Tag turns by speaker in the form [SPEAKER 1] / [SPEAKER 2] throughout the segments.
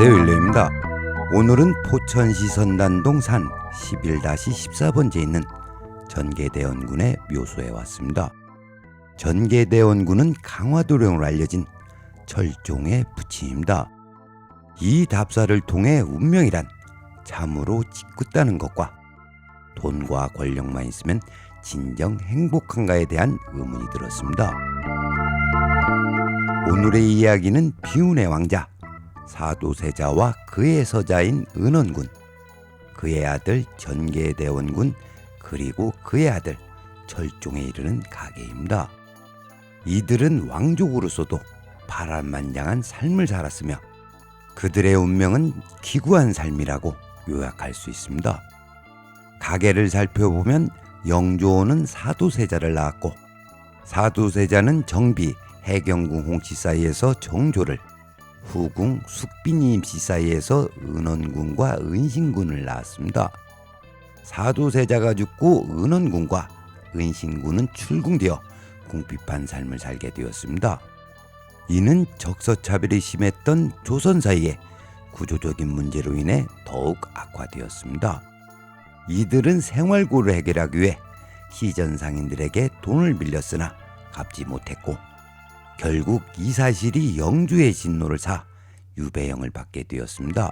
[SPEAKER 1] 안녕하세요, 일레입니다. 오늘은 포천시 선단동 산 11-14번지에 있는 전계대원군의 묘소에 왔습니다. 전계대원군은 강화도령으로 알려진 철종의 부친입니다. 이 답사를 통해 운명이란 참으로 짓궂다는 것과 돈과 권력만 있으면 진정 행복한가에 대한 의문이 들었습니다. 오늘의 이야기는 비운의 왕자 사도세자와 그의 서자인 은원군, 그의 아들 전계대원군, 그리고 그의 아들 철종에 이르는 가계입니다. 이들은 왕족으로서도 파란만장한 삶을 살았으며 그들의 운명은 기구한 삶이라고 요약할 수 있습니다. 가계를 살펴보면 영조는 사도세자를 낳았고, 사도세자는 정비 해경궁 홍씨 사이에서 정조를, 후궁 숙빈이 임씨 사이에서 은원군과 은신군을 낳았습니다. 사도세자가 죽고 은원군과 은신군은 출궁되어 궁핍한 삶을 살게 되었습니다. 이는 적서차별이 심했던 조선 사이의 구조적인 문제로 인해 더욱 악화되었습니다. 이들은 생활고를 해결하기 위해 시전 상인들에게 돈을 빌렸으나 갚지 못했고, 결국 이사실이 영주의 진노를 사 유배형을 받게 되었습니다.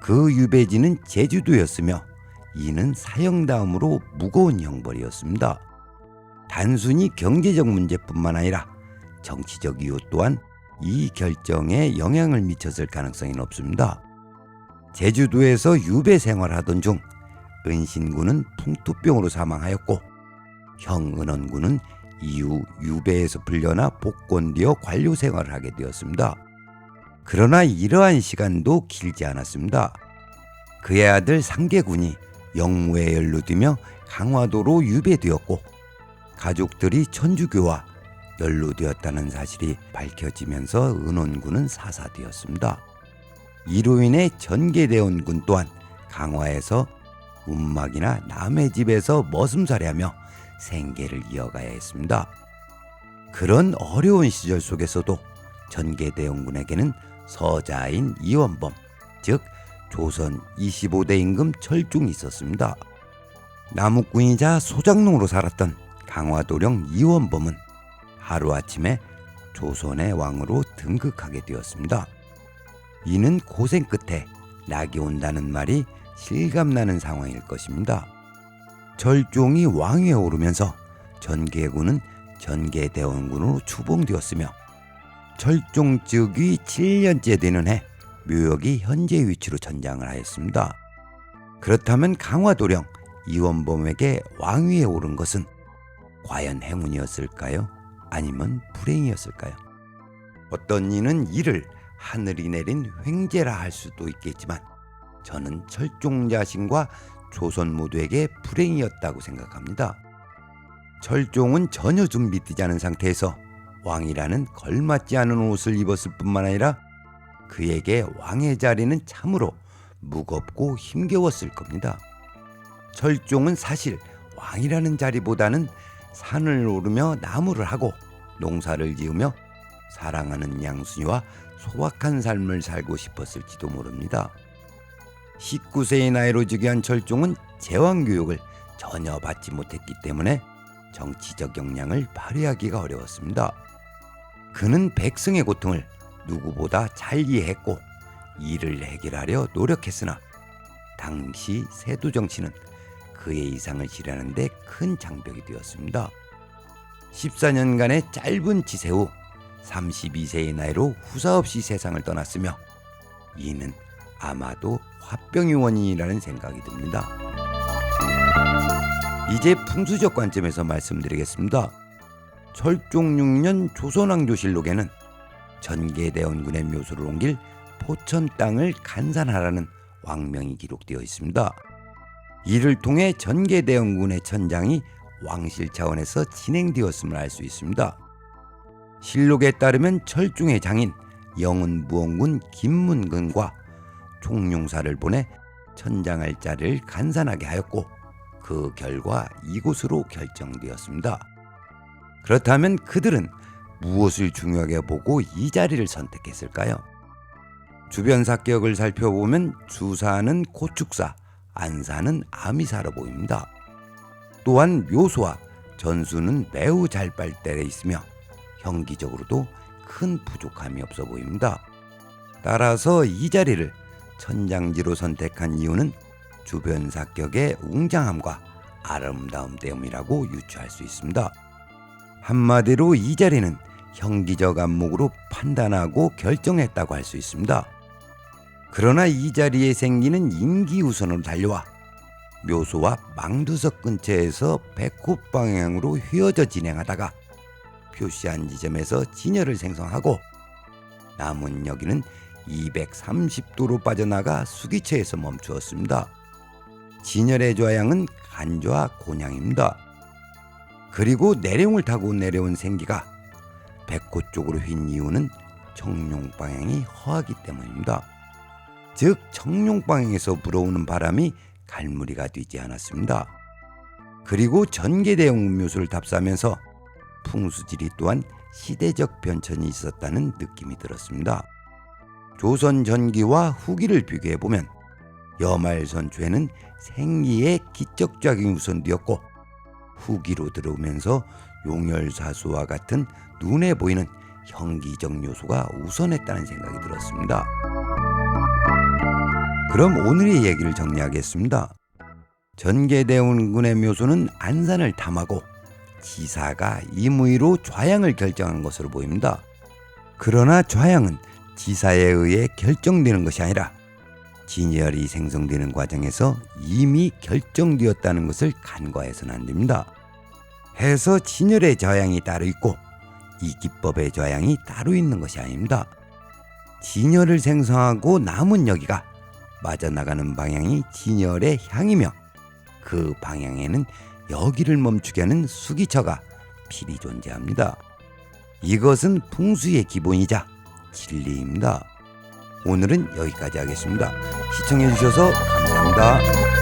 [SPEAKER 1] 그 유배지는 제주도였으며 이는 사형다음으로 무거운 형벌이었습니다. 단순히 경제적 문제뿐만 아니라 정치적 이유 또한 이 결정에 영향을 미쳤을 가능성이 높습니다. 제주도에서 유배 생활하던 중 은신군은 풍토병으로 사망하였고, 형 은원군은 이후 유배에서 풀려나 복권되어 관료 생활을 하게 되었습니다. 그러나 이러한 시간도 길지 않았습니다. 그의 아들 상계군이 영무에 연루되며 강화도로 유배되었고, 가족들이 천주교와 연루되었다는 사실이 밝혀지면서 은원군은 사사되었습니다. 이로 인해 전계대원군 또한 강화에서 운막이나 남의 집에서 머슴살이하며 생계를 이어가야 했습니다. 그런 어려운 시절 속에서도 전계대원군에게는 서자인 이원범, 즉 조선 25대 임금 철종이 있었습니다. 나무꾼이자 소장농으로 살았던 강화도령 이원범은 하루아침에 조선의 왕으로 등극하게 되었습니다. 이는 고생 끝에 낙이 온다는 말이 실감나는 상황일 것입니다. 철종이 왕위에 오르면서 전계군은 전계대원군으로 추봉되었으며, 철종 즉위 7년째 되는 해 묘역이 현재 위치로 전장을 하였습니다. 그렇다면 강화도령 이원범에게 왕위에 오른 것은 과연 행운이었을까요? 아니면 불행이었을까요? 어떤 이는 이를 하늘이 내린 횡재라 할 수도 있겠지만, 저는 철종 자신과 조선 모두에게 불행이었다고 생각합니다. 철종은 전혀 준비되지 않은 상태에서 왕이라는 걸맞지 않은 옷을 입었을 뿐만 아니라 그에게 왕의 자리는 참으로 무겁고 힘겨웠을 겁니다. 철종은 사실 왕이라는 자리보다는 산을 오르며 나무를 하고 농사를 지으며 사랑하는 양순이와 소박한 삶을 살고 싶었을지도 모릅니다. 19세의 나이로 즉위한 철종은 제왕교육을 전혀 받지 못했기 때문에 정치적 역량을 발휘하기가 어려웠습니다. 그는 백성의 고통을 누구보다 잘 이해했고 이를 해결하려 노력했으나 당시 세도 정치는 그의 이상을 실현하는 데 큰 장벽이 되었습니다. 14년간의 짧은治세 후 32세의 나이로 후사 없이 세상을 떠났으며, 이는 아마도 화병이 원인이라는 생각이 듭니다. 이제 풍수적 관점에서 말씀드리겠습니다. 철종 6년 조선왕조실록에는 전계대원군의 묘소를 옮길 포천 땅을 간산하라는 왕명이 기록되어 있습니다. 이를 통해 전계대원군의 천장이 왕실 차원에서 진행되었음을 알 수 있습니다. 실록에 따르면 철종의 장인 영은무원군 김문근과 총용사를 보내 천장할 자리를 간산하게 하였고, 그 결과 이곳으로 결정되었습니다. 그렇다면 그들은 무엇을 중요하게 보고 이 자리를 선택했을까요? 주변 사격을 살펴보면 주사는 고축사, 안사는 아미사로 보입니다. 또한 묘소와 전수는 매우 잘 발달해 있으며 형기적으로도 큰 부족함이 없어 보입니다. 따라서 이 자리를 천장지로 선택한 이유는 주변 사격의 웅장함과 아름다움 때문이라고 유추할 수 있습니다. 한마디로 이 자리는 형기적 안목으로 판단하고 결정했다고 할 수 있습니다. 그러나 이 자리에 생기는 인기우선으로 달려와 묘소와 망두석 근처에서 백호 방향으로 휘어져 진행하다가 표시한 지점에서 진열을 생성하고 남은 여기는 230도로 빠져나가 수기처에서 멈추었습니다. 진열의 좌향은 간좌 곤향입니다. 그리고 내룡을 타고 내려온 생기가 백호 쪽으로 휜 이유는 청룡 방향이 허하기 때문입니다. 즉 청룡 방향에서 불어오는 바람이 갈무리가 되지 않았습니다. 그리고 전개대용 묘소를 답사하면서 풍수지리 또한 시대적 변천이 있었다는 느낌이 들었습니다. 조선 전기와 후기를 비교해보면 여말선초에는 생기의 기적작용이 우선되었고 후기로 들어오면서 용열사수와 같은 눈에 보이는 형기적 요소가 우선했다는 생각이 들었습니다. 그럼 오늘의 얘기를 정리하겠습니다. 전개대운군의 묘소는 안산을 탐하고 지사가 임의로 좌양을 결정한 것으로 보입니다. 그러나 좌양은 지사에 의해 결정되는 것이 아니라 진열이 생성되는 과정에서 이미 결정되었다는 것을 간과해서는 안 됩니다. 해서 진열의 좌양이 따로 있고 이 기법의 좌양이 따로 있는 것이 아닙니다. 진열을 생성하고 남은 여기가 빠져나가는 방향이 진열의 향이며 그 방향에는 여기를 멈추게 하는 수기처가 필히 존재합니다. 이것은 풍수의 기본이자 진리입니다. 오늘은 여기까지 하겠습니다. 시청해 주셔서 감사합니다.